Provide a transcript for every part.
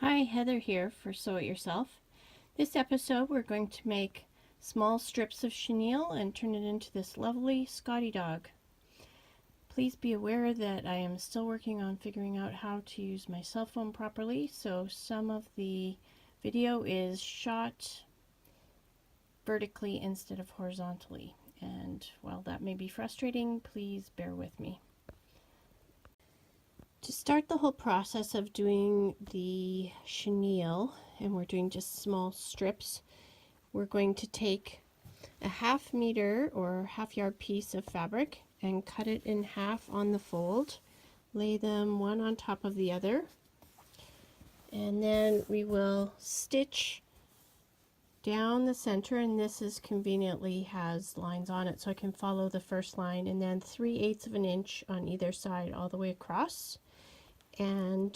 Hi, Heather here for Sew It Yourself. This episode we're going to make small strips of chenille and turn it into this lovely Scotty dog. Please be aware that I am still working on figuring out how to use my cell phone properly, so some of the video is shot vertically instead of horizontally. And while that may be frustrating, please bear with me. To start the whole process of doing the chenille, and we're doing just small strips, we're going to take a 1/2 meter or 1/2 yard piece of fabric and cut it in half on the fold, lay them one on top of the other, and then we will stitch down the center, and this is conveniently has lines on it so I can follow the first line, and then 3/8 of an inch on either side all the way across. And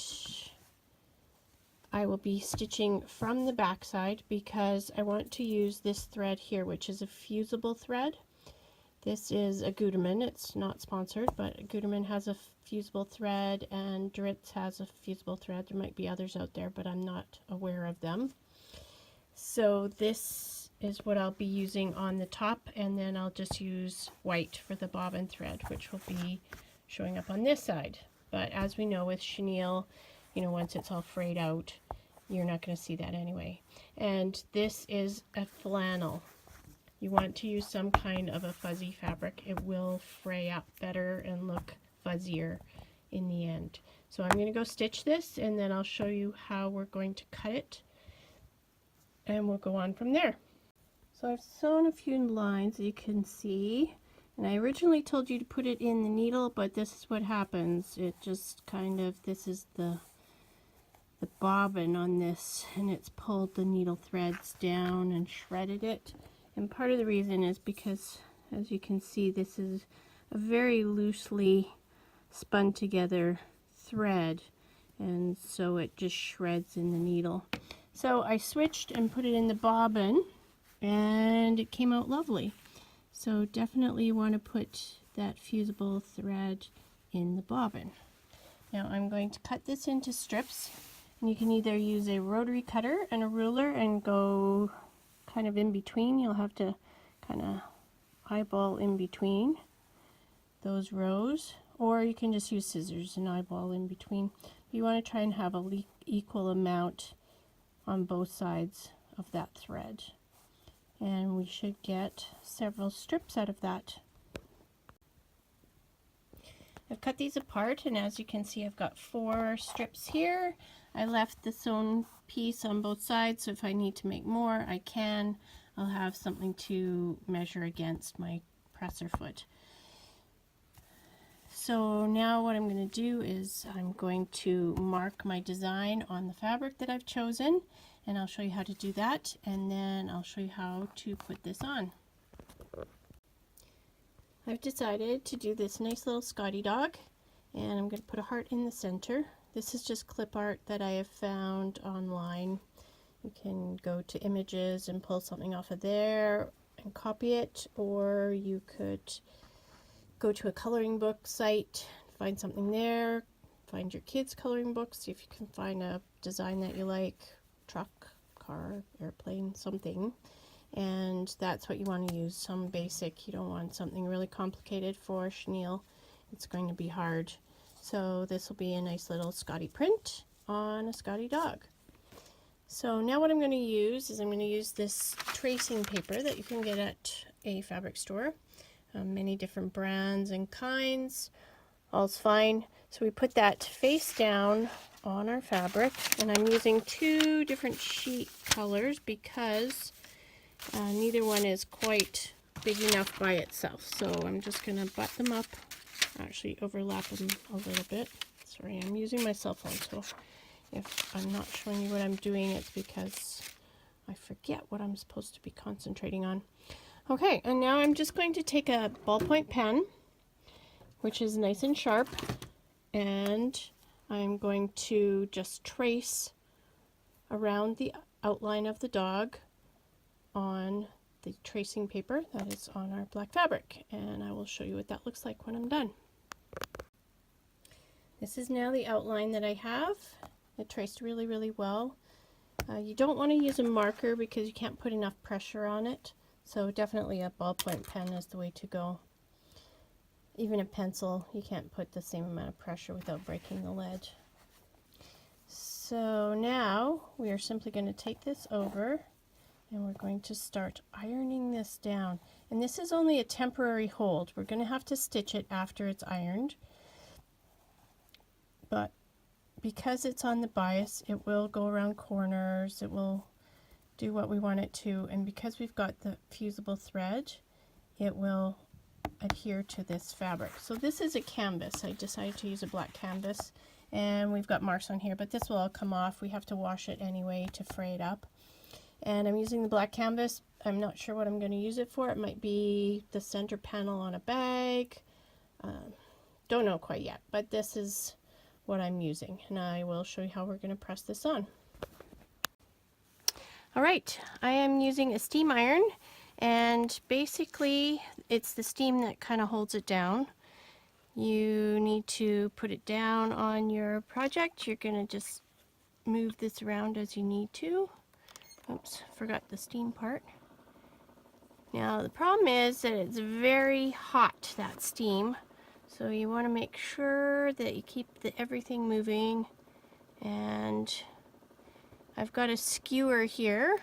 I will be stitching from the back side because I want to use this thread here, which is a fusible thread. This is a Gutermann. It's not sponsored, but Gutermann has a fusible thread and Dritz has a fusible thread. There might be others out there, but I'm not aware of them. So this is what I'll be using on the top, and then I'll just use white for the bobbin thread, which will be showing up on this side. But as we know with chenille, you know, once it's all frayed out, you're not going to see that anyway. And this is a flannel. You want to use some kind of a fuzzy fabric. It will fray up better and look fuzzier in the end. So I'm going to go stitch this, and then I'll show you how we're going to cut it, and we'll go on from there. So I've sewn a few lines, you can see. And I originally told you to put it in the needle, but this is what happens. It just kind of, this is the bobbin on this, and it's pulled the needle threads down and shredded it. And part of the reason is because, as you can see, this is a very loosely spun together thread, and so it just shreds in the needle. So I switched and put it in the bobbin, and it came out lovely. So definitely you want to put that fusible thread in the bobbin. Now I'm going to cut this into strips, and you can either use a rotary cutter and a ruler and go kind of in between. You'll have to kind of eyeball in between those rows, or you can just use scissors and eyeball in between. You want to try and have an equal amount on both sides of that thread. And we should get several strips out of that. I've cut these apart, and as you can see, I've got 4 strips here. I left the sewn piece on both sides, so if I need to make more, I can. I'll have something to measure against my presser foot. So now what I'm going to do is I'm going to mark my design on the fabric that I've chosen, and I'll show you how to do that, and then I'll show you how to put this on. I've decided to do this nice little Scotty dog, and I'm going to put a heart in the center. This is just clip art that I have found online. You can go to images and pull something off of there and copy it, or you could go to a coloring book site, find something there, find your kids' coloring books, see if you can find a design that you like. Truck, car, airplane, something, and that's what you want to use, some basic. You don't want something really complicated for chenille. It's going to be hard. So this will be a nice little Scotty print on a Scotty dog. So now what I'm going to use is I'm going to use this tracing paper that you can get at a fabric store. Many different brands and kinds, all's fine. So we put that face down on our fabric, and I'm using 2 different sheet colors because neither one is quite big enough by itself. So I'm just going to butt them up, actually overlap them a little bit. Sorry, I'm using my cell phone, so if I'm not showing you what I'm doing, it's because I forget what I'm supposed to be concentrating on. Okay, and now I'm just going to take a ballpoint pen, which is nice and sharp, and I'm going to just trace around the outline of the dog on the tracing paper that is on our black fabric, and I will show you what that looks like when I'm done. This is now the outline that I have, It traced really, really well. You don't want to use a marker because you can't put enough pressure on it. So definitely a ballpoint pen is the way to go. Even a pencil, you can't put the same amount of pressure without breaking the lead. So now we are simply going to take this over and we're going to start ironing this down. And this is only a temporary hold. We're going to have to stitch it after it's ironed. But because it's on the bias, it will go around corners, it will do what we want it to, and because we've got the fusible thread, it will adhere to this fabric. So this is a canvas. I decided to use a black canvas, and we've got marks on here, but this will all come off. We have to wash it anyway to fray it up. And I'm using the black canvas. I'm not sure what I'm going to use it for. It might be the center panel on a bag. Don't know quite yet, but this is what I'm using, and I will show you how we're going to press this on. Alright, I am using a steam iron, and basically it's the steam that kind of holds it down. You need to put it down on your project. You're going to just move this around as you need to. Oops, forgot the steam part. Now the problem is that it's very hot, that steam. So you want to make sure that you keep everything moving, and I've got a skewer here,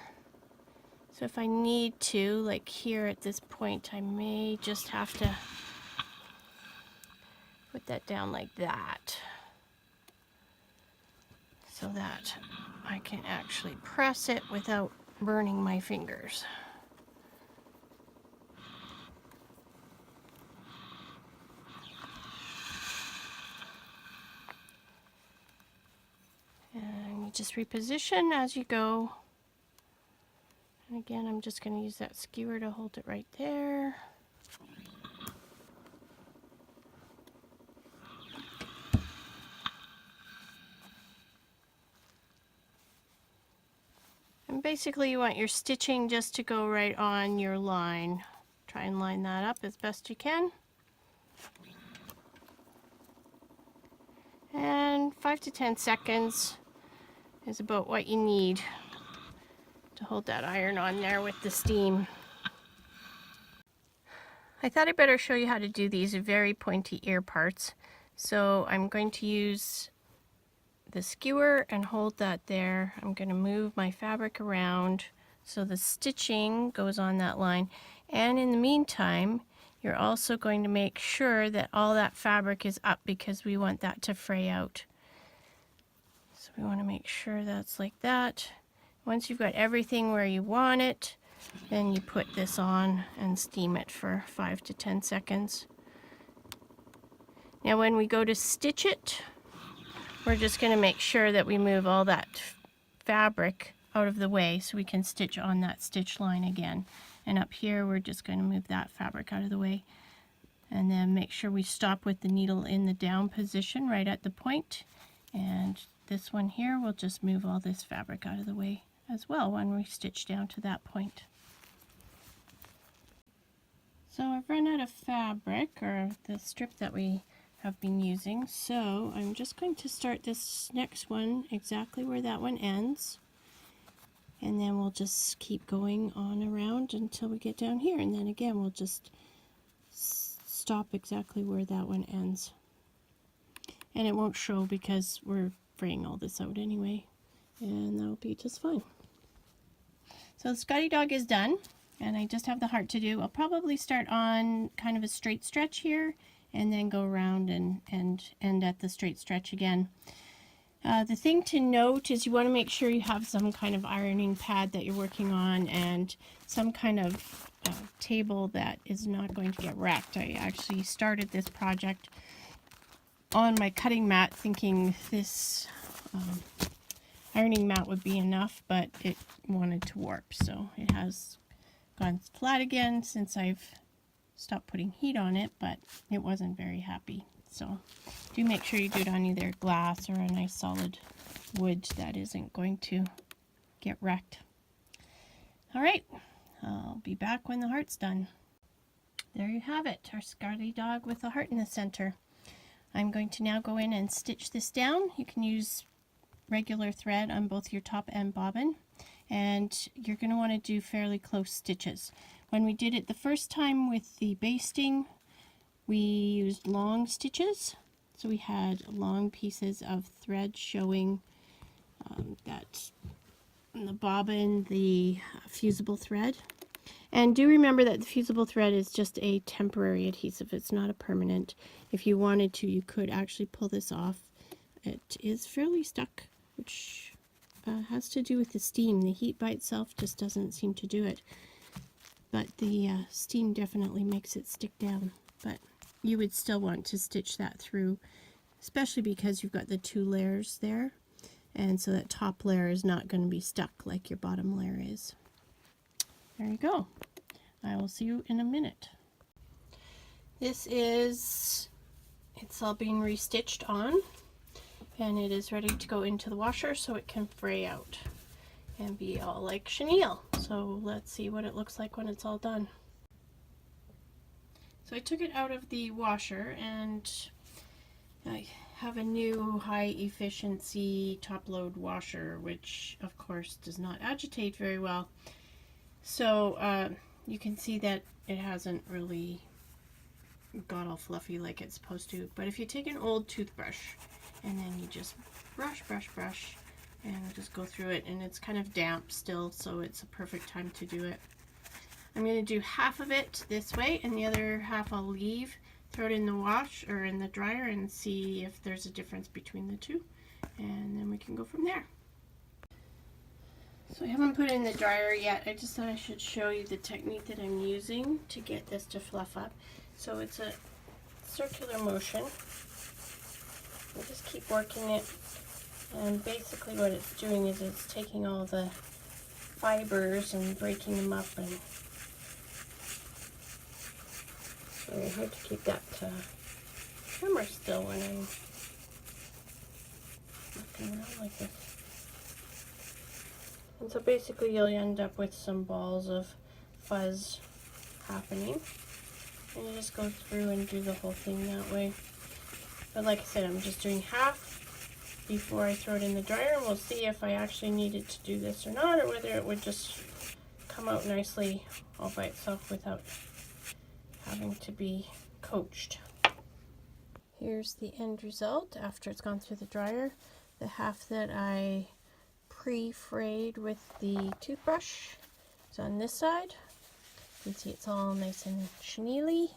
so if I need to, like here at this point, I may just have to put that down like that so that I can actually press it without burning my fingers. And you just reposition as you go. And again, I'm just going to use that skewer to hold it right there. And basically you want your stitching just to go right on your line. Try and line that up as best you can. And 5 to 10 seconds is about what you need to hold that iron on there with the steam. I thought I'd better show you how to do these very pointy ear parts. So I'm going to use the skewer and hold that there. I'm going to move my fabric around so the stitching goes on that line. And in the meantime, you're also going to make sure that all that fabric is up because we want that to fray out. So we want to make sure that's like that. Once you've got everything where you want it, then you put this on and steam it for 5 to 10 seconds. Now when we go to stitch it, we're just going to make sure that we move all that fabric out of the way so we can stitch on that stitch line again. And up here we're just going to move that fabric out of the way. And then make sure we stop with the needle in the down position right at the point. And this one here, we'll just move all this fabric out of the way as well when we stitch down to that point. So I've run out of fabric, or the strip that we have been using, so I'm just going to start this next one exactly where that one ends, and then we'll just keep going on around until we get down here, and then again we'll just stop exactly where that one ends. And it won't show because we're fraying all this out anyway, and that'll be just fine. So the Scotty Dog is done, and I just have the heart to do. I'll probably start on kind of a straight stretch here and then go around and end at the straight stretch again. The thing to note is you want to make sure you have some kind of ironing pad that you're working on and some kind of table that is not going to get wrecked. I actually started this project on my cutting mat thinking this ironing mat would be enough, but it wanted to warp, so it has gone flat again since I've stopped putting heat on it, but it wasn't very happy. So do make sure you do it on either glass or a nice solid wood that isn't going to get wrecked. Alright, I'll be back when the heart's done. There you have it, our Scotty Dog with a heart in the center. I'm going to now go in and stitch this down. You can use regular thread on both your top and bobbin, and you're going to want to do fairly close stitches. When we did it the first time with the basting, we used long stitches, so we had long pieces of thread showing that on the bobbin, the fusible thread. And do remember that the fusible thread is just a temporary adhesive, it's not a permanent. If you wanted to, you could actually pull this off. It is fairly stuck, which has to do with the steam. The heat by itself just doesn't seem to do it, but the steam definitely makes it stick down. But you would still want to stitch that through, especially because you've got the two layers there, and so that top layer is not going to be stuck like your bottom layer is. There you go. I will see you in a minute. It's all being restitched on, and it is ready to go into the washer so it can fray out and be all like chenille. So let's see what it looks like when it's all done. So I took it out of the washer, and I have a new high efficiency top load washer, which of course does not agitate very well. So you can see that it hasn't really got all fluffy like it's supposed to. But if you take an old toothbrush and then you just brush, and just go through it, and it's kind of damp still, so it's a perfect time to do it. I'm going to do half of it this way, and the other half I'll leave, throw it in the wash or in the dryer, and see if there's a difference between the two, and then we can go from there. So I haven't put it in the dryer yet. I just thought I should show you the technique that I'm using to get this to fluff up. So it's a circular motion. I just keep working it, and basically what it's doing is it's taking all the fibers and breaking them up, and it's very hard to keep that camera still when I'm looking around like this. And so basically you'll end up with some balls of fuzz happening, and you just go through and do the whole thing that way. But like I said, I'm just doing half before I throw it in the dryer, and we'll see if I actually needed to do this or not, or whether it would just come out nicely all by itself without having to be coached. Here's the end result after it's gone through the dryer. The half that I pre-frayed with the toothbrush is on this side. You can see it's all nice and chenille,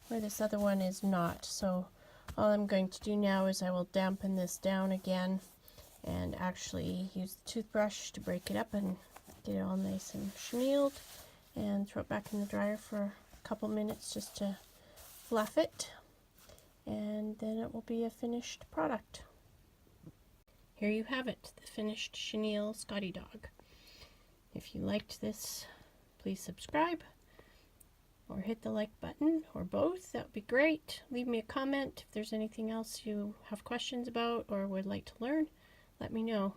where this other one is not. So all I'm going to do now is I will dampen this down again and actually use the toothbrush to break it up and get it all nice and chenilled, and throw it back in the dryer for a couple minutes just to fluff it, and then it will be a finished product. Here you have it, the finished Chenille Scotty Dog. If you liked this, please subscribe or hit the like button, or both. That would be great. Leave me a comment if there's anything else you have questions about or would like to learn. Let me know.